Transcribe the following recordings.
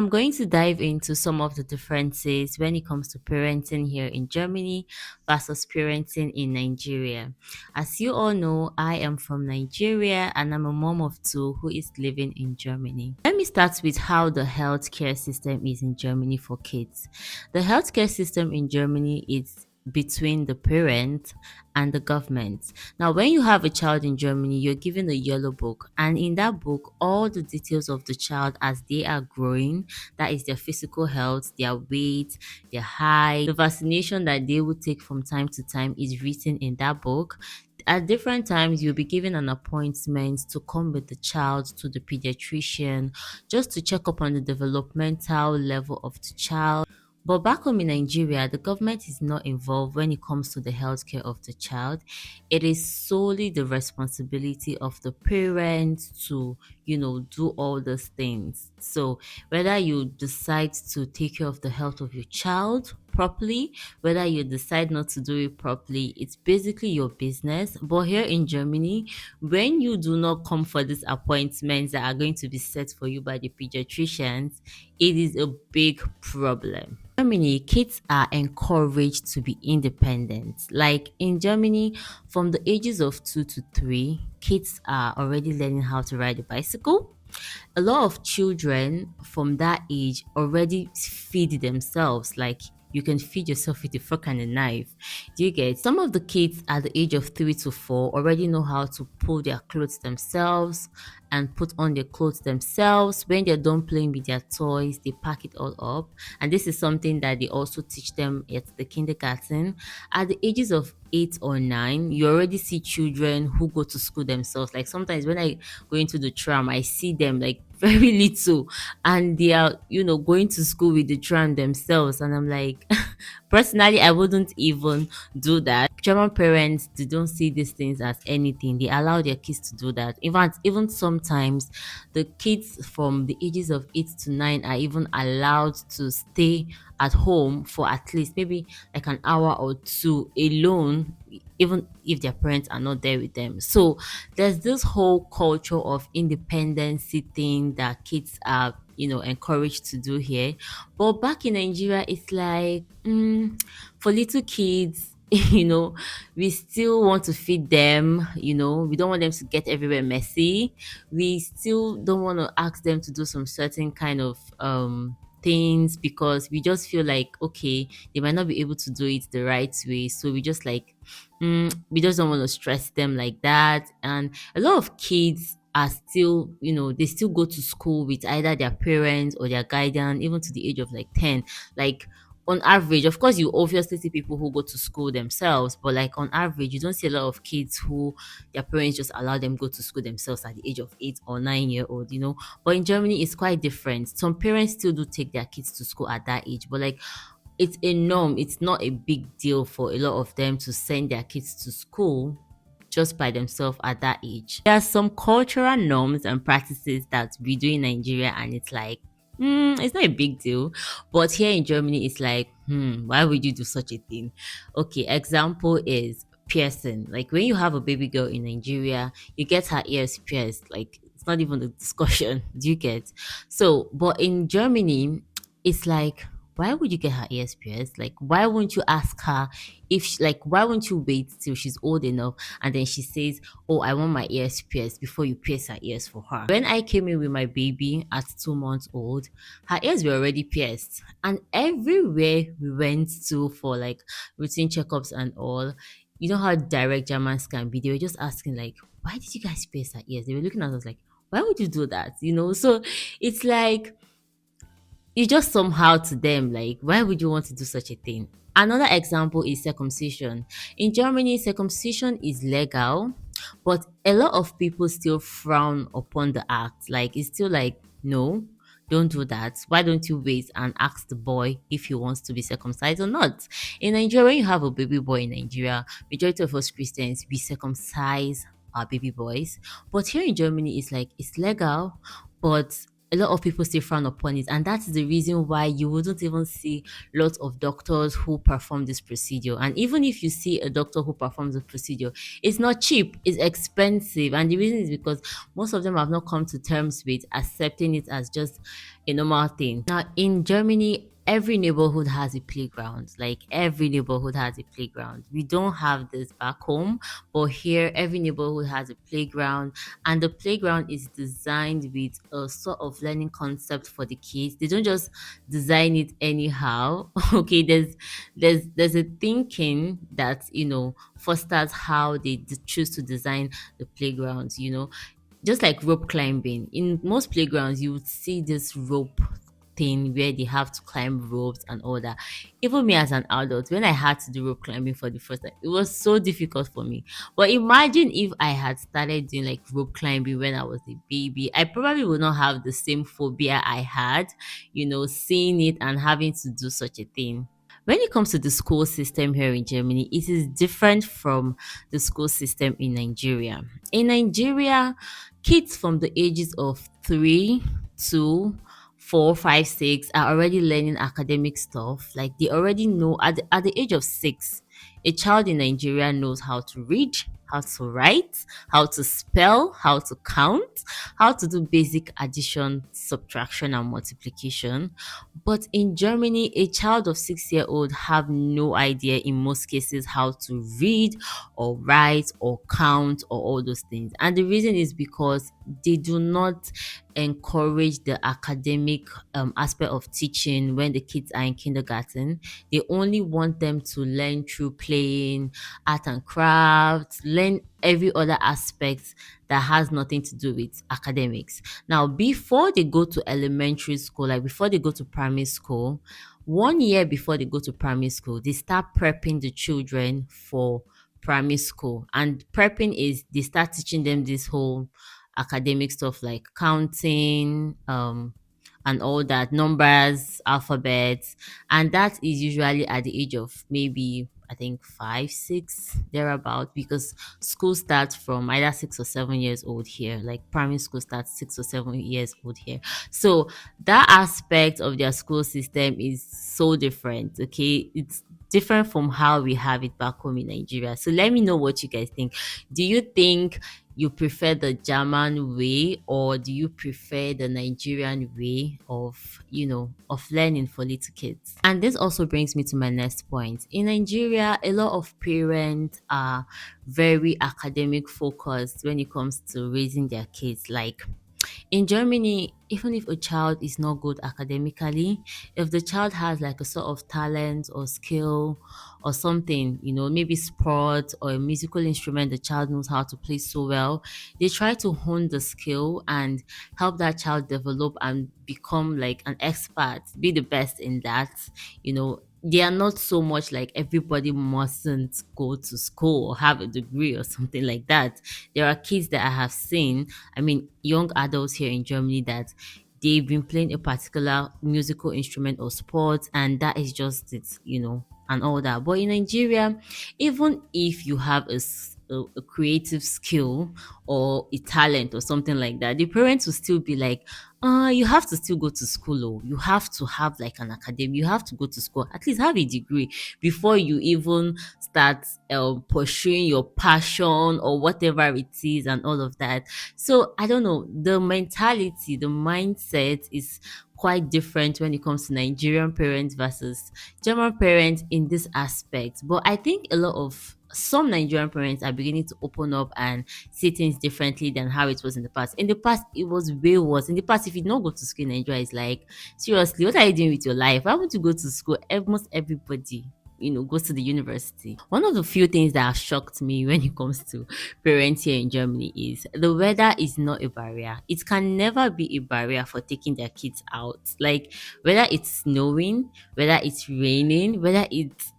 I'm going to dive into some of the differences when it comes to parenting here in Germany versus parenting in Nigeria. As you all know, I am from Nigeria and I'm a mom of two who is living in Germany. Let me start with how the healthcare system is in Germany for kids. The healthcare system in Germany is between the parent and the government. Now, when you have a child in Germany, you're given a yellow book, and in that book, all the details of the child as they are growing, that is their physical health, their weight, their height, the vaccination that they would take from time to time is written in that book. At different times, you'll be given an appointment to come with the child to the pediatrician just to check up on the developmental level of the child. But back home in Nigeria, the government is not involved when it comes to the healthcare of the child. It is solely the responsibility of the parents to, do all those things. So whether you decide to take care of the health of your child properly, whether you decide not to do it properly, it's basically your business. But here in Germany, when you do not come for these appointments that are going to be set for you by the pediatricians, it is a big problem. Germany, kids are encouraged to be independent. Like in Germany, from the ages of 2 to 3, kids are already learning how to ride a bicycle. A lot of children from that age already feed themselves. Like you can feed yourself with a fork and a knife. Do you get? Some of the kids at the age of 3 to 4 already know how to pull their clothes themselves and put on their clothes themselves. When they're done playing with their toys, they pack it all up. And this is something that they also teach them at the kindergarten. At the ages of 8 or 9, you already see children who go to school themselves. Like sometimes when I go into the tram, I see them like very little and they are, going to school with the tram themselves. And I'm like, personally, I wouldn't even do that. German parents, they don't see these things as anything. They allow their kids to do that. In fact, even sometimes the kids from the ages of 8 to 9 are even allowed to stay at home for at least maybe like an hour or two alone, even if their parents are not there with them. So there's this whole culture of independency thing that kids are, encouraged to do here. But back in Nigeria, it's like, for little kids, we still want to feed them, we don't want them to get everywhere messy. We still don't want to ask them to do some certain kind of things because we just feel like, okay, they might not be able to do it the right way. So we just like, we just don't want to stress them like that. And a lot of kids are still, they still go to school with either their parents or their guardian, even to the age of like 10. Like on average, of course, you obviously see people who go to school themselves, but like on average, you don't see a lot of kids who their parents just allow them go to school themselves at the age of 8 or 9 year old. But in Germany, it's quite different. Some parents still do take their kids to school at that age, but like it's a norm. It's not a big deal for a lot of them to send their kids to school just by themselves at that age. There are some cultural norms and practices that we do in Nigeria, and it's like, it's not a big deal. But here in Germany, it's like, why would you do such a thing? Okay, example is piercing. Like when you have a baby girl in Nigeria, you get her ears pierced. Like it's not even a discussion. Do you get? So, but in Germany, it's like, why would you get her ears pierced? Like, why won't you ask her if, like, why won't you wait till she's old enough and then she says, oh, I want my ears pierced before you pierce her ears for her? When I came in with my baby at 2 months old, her ears were already pierced. And everywhere we went to for like routine checkups and all, you know how direct Germans can be. They were just asking, like, why did you guys pierce her ears? They were looking at us like, why would you do that? So it's like, it's just somehow to them like, why would you want to do such a thing? Another example is circumcision. In Germany, circumcision is legal, but a lot of people still frown upon the act. Like it's still like, no, don't do that. Why don't you wait and ask the boy if he wants to be circumcised or not? In Nigeria, when you have a baby boy in Nigeria, majority of us Christians, we circumcise our baby boys. But here in Germany, it's like it's legal, but a lot of people still frown upon it, and that's the reason why you wouldn't even see lots of doctors who perform this procedure. And even if you see a doctor who performs the procedure, it's not cheap, it's expensive, and the reason is because most of them have not come to terms with accepting it as just a normal thing. Now, in Germany, every neighborhood has a playground. Like every neighborhood has a playground. We don't have this back home, but here every neighborhood has a playground, and the playground is designed with a sort of learning concept for the kids. They don't just design it anyhow. Okay, there's a thinking that fosters how they choose to design the playgrounds. Just like rope climbing. In most playgrounds, you would see this rope thing where they have to climb ropes and all that. Even me as an adult, when I had to do rope climbing for the first time, it was so difficult for me. But imagine if I had started doing like rope climbing when I was a baby, I probably would not have the same phobia I had, seeing it and having to do such a thing. When it comes to the school system here in Germany, it is different from the school system in Nigeria. In Nigeria, kids from the ages of 3 to 4, 5, 6 are already learning academic stuff. Like they already know at the age of 6, a child in Nigeria knows how to read, how to write, how to spell, how to count, how to do basic addition, subtraction, and multiplication. But in Germany, a child of 6 year old have no idea in most cases how to read or write or count or all those things. And the reason is because they do not encourage the academic aspect of teaching when the kids are in kindergarten. They only want them to learn through playing, art and crafts, learn every other aspect that has nothing to do with academics. Now, before they go to elementary school, like before they go to primary school, 1 year before they go to primary school, they start prepping the children for primary school. And prepping is they start teaching them this whole academic stuff like counting, and all that, numbers, alphabets, and that is usually at the age of maybe I think 5, 6 thereabout, because school starts from either 6 or 7 years old here. Like primary school starts 6 or 7 years old here. So that aspect of their school system is so different. Okay, it's different from how we have it back home in Nigeria. So let me know what you guys think. Do you think you prefer the German way, or do you prefer the Nigerian way of learning for little kids? And this also brings me to my next point. In Nigeria, a lot of parents are very academic focused when it comes to raising their kids. Like in Germany, even if a child is not good academically, if the child has like a sort of talent or skill or something, maybe sport or a musical instrument the child knows how to play so well, they try to hone the skill and help that child develop and become like an expert, be the best in that. They are not so much like everybody mustn't go to school or have a degree or something like that. There are kids that I have seen, I mean, young adults here in Germany, that they've been playing a particular musical instrument or sport, and that is just it, and all that. But in Nigeria, even if you have a creative skill or a talent or something like that, the parents will still be like, you have to still go to school, or you have to have like an academy, you have to go to school, at least have a degree before you even start pursuing your passion or whatever it is and all of that. So I don't know, the mentality, the mindset is quite different when it comes to Nigerian parents versus German parents in this aspect. But I think a lot of some Nigerian parents are beginning to open up and see things differently than how it was in the past. In the past, it was way worse. In the past, if you don't go to school in Nigeria, it's like, seriously, what are you doing with your life? Why would you go to school? Almost everybody goes to the university. One of the few things that have shocked me when it comes to parents here in Germany is the weather is not a barrier. It can never be a barrier for taking their kids out. Like whether it's snowing, whether it's raining, whether it's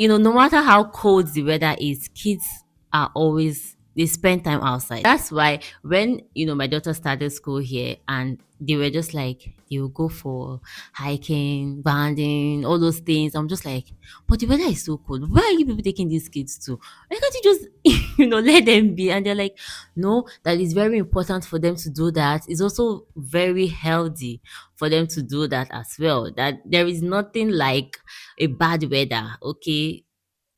no matter how cold the weather is, kids are always they spend time outside. That's why when my daughter started school here and they were just like they will go for hiking, banding, all those things. I'm just like, but the weather is so cold. Why are you people taking these kids to? Why can't you just let them be? And they're like, no, that is very important for them to do that. It's also very healthy for them to do that as well. That there is nothing like a bad weather, okay?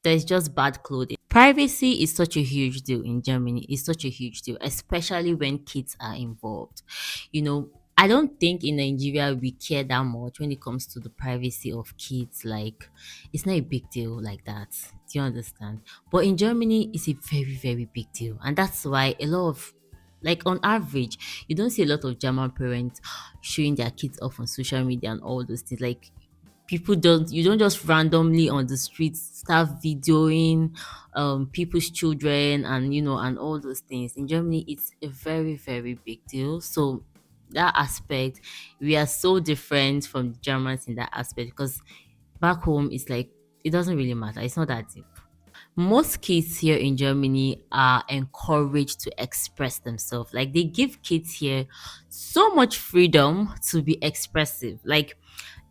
There's just bad clothing. Privacy is such a huge deal in Germany. It's such a huge deal, especially when kids are involved. You know, I don't think in Nigeria we care that much when it comes to the privacy of kids. Like, it's not a big deal like that. Do you understand? But in Germany, it's a very, very big deal. And that's why a lot of like on average, you don't see a lot of German parents showing their kids off on social media and all those things. Like people don't you don't just randomly on the streets start videoing people's children and and all those things. In Germany it's a very, very big deal. So that aspect, we are so different from the Germans in that aspect, because back home it's like it doesn't really matter, it's not that deep. Most kids here in Germany are encouraged to express themselves. Like they give kids here so much freedom to be expressive. Like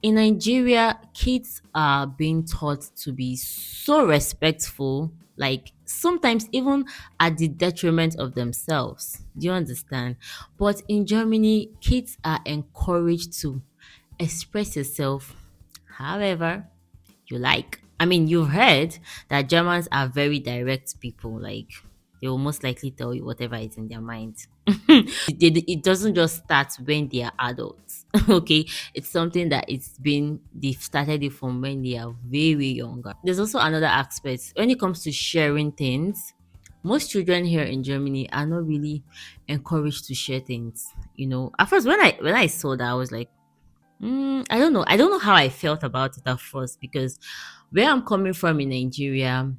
in Nigeria, kids are being taught to be so respectful, like sometimes even at the detriment of themselves. Do you understand? But in Germany, kids are encouraged to express yourself however you like. I mean, you've heard that Germans are very direct people. Like, they will most likely tell you whatever is in their mind. It doesn't just start when they are adults. Okay, it's something that they've started it from when they are very younger. There's also another aspect when it comes to sharing things. Most children here in Germany are not really encouraged to share things. At first when I saw that, I was like, I don't know. I don't know how I felt about it at first, because where I'm coming from in Nigeria,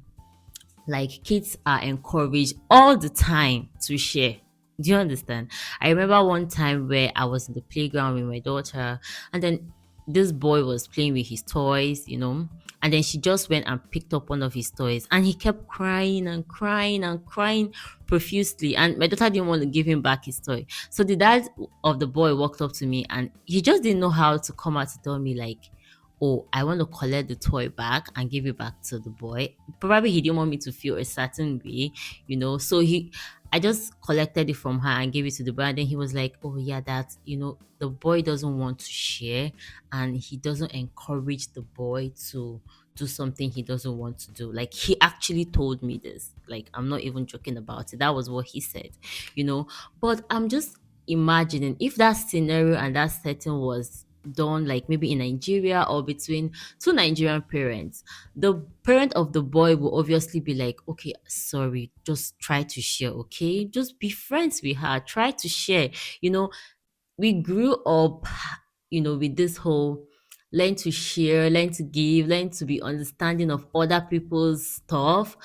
like kids are encouraged all the time to share. Do you understand? I remember one time where I was in the playground with my daughter, and then this boy was playing with his toys, and then she just went and picked up one of his toys, and he kept crying and crying and crying profusely. And my daughter didn't want to give him back his toy. So the dad of the boy walked up to me, and he just didn't know how to come out to tell me, like, oh, I want to collect the toy back and give it back to the boy. Probably he didn't want me to feel a certain way. So I just collected it from her and gave it to the boy. And then he was like, oh yeah, the boy doesn't want to share, and he doesn't encourage the boy to do something he doesn't want to do. Like he actually told me this. Like I'm not even joking about it. That was what he said. But I'm just imagining if that scenario and that setting was done like maybe in Nigeria or between two Nigerian parents, the parent of the boy will obviously be like, okay, sorry, just try to share, okay? Just be friends with her, try to share. You know, we grew up, with this whole learn to share, learn to give, learn to be understanding of other people's stuff.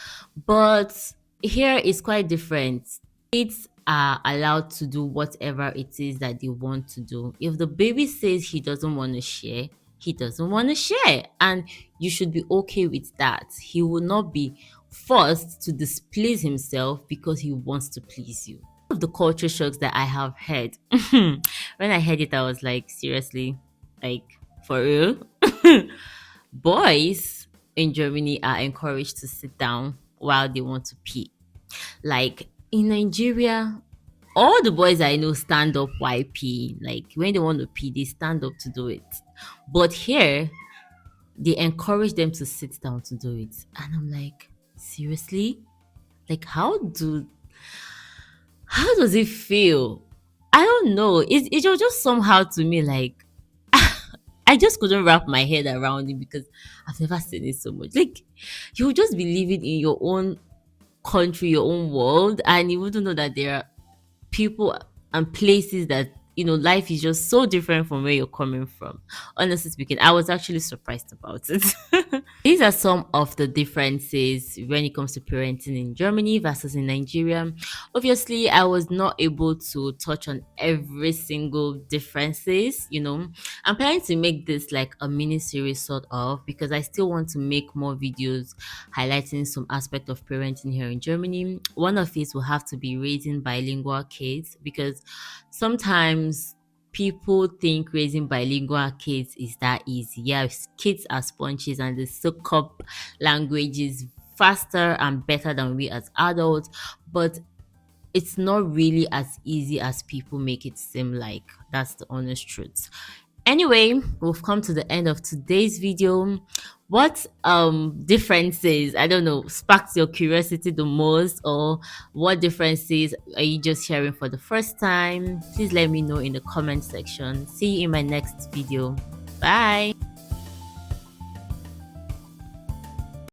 But here is quite different. Kids are allowed to do whatever it is that they want to do. If the baby says he doesn't want to share, he doesn't want to share. And you should be okay with that. He will not be forced to displease himself because he wants to please you. One of the culture shocks that I have heard, when I heard it, I was like, seriously? Like, for real? Boys in Germany are encouraged to sit down while they want to pee. Like in Nigeria, all the boys I know stand up while peeing. Like when they want to pee, they stand up to do it. But here, they encourage them to sit down to do it. And I'm like, seriously? Like how does it feel? I don't know. It was just somehow to me like I just couldn't wrap my head around it, because I've never seen it so much. Like you would just be living in your own country, your own world, and you wouldn't know that there are people and places that life is just so different from where you're coming from. Honestly speaking, I was actually surprised about it. These are some of the differences when it comes to parenting in Germany versus in Nigeria. Obviously, I was not able to touch on every single differences. I'm planning to make this like a mini series sort of, because I still want to make more videos highlighting some aspect of parenting here in Germany. One of it will have to be raising bilingual kids, because sometimes people think raising bilingual kids is that easy. Yes, kids are sponges and they soak up languages faster and better than we as adults, but it's not really as easy as people make it seem like. That's the honest truth. Anyway, we've come to the end of today's video. What differences, I don't know, sparked your curiosity the most, or what differences are you just hearing for the first time? Please let me know in the comment section. See you in my next video. Bye.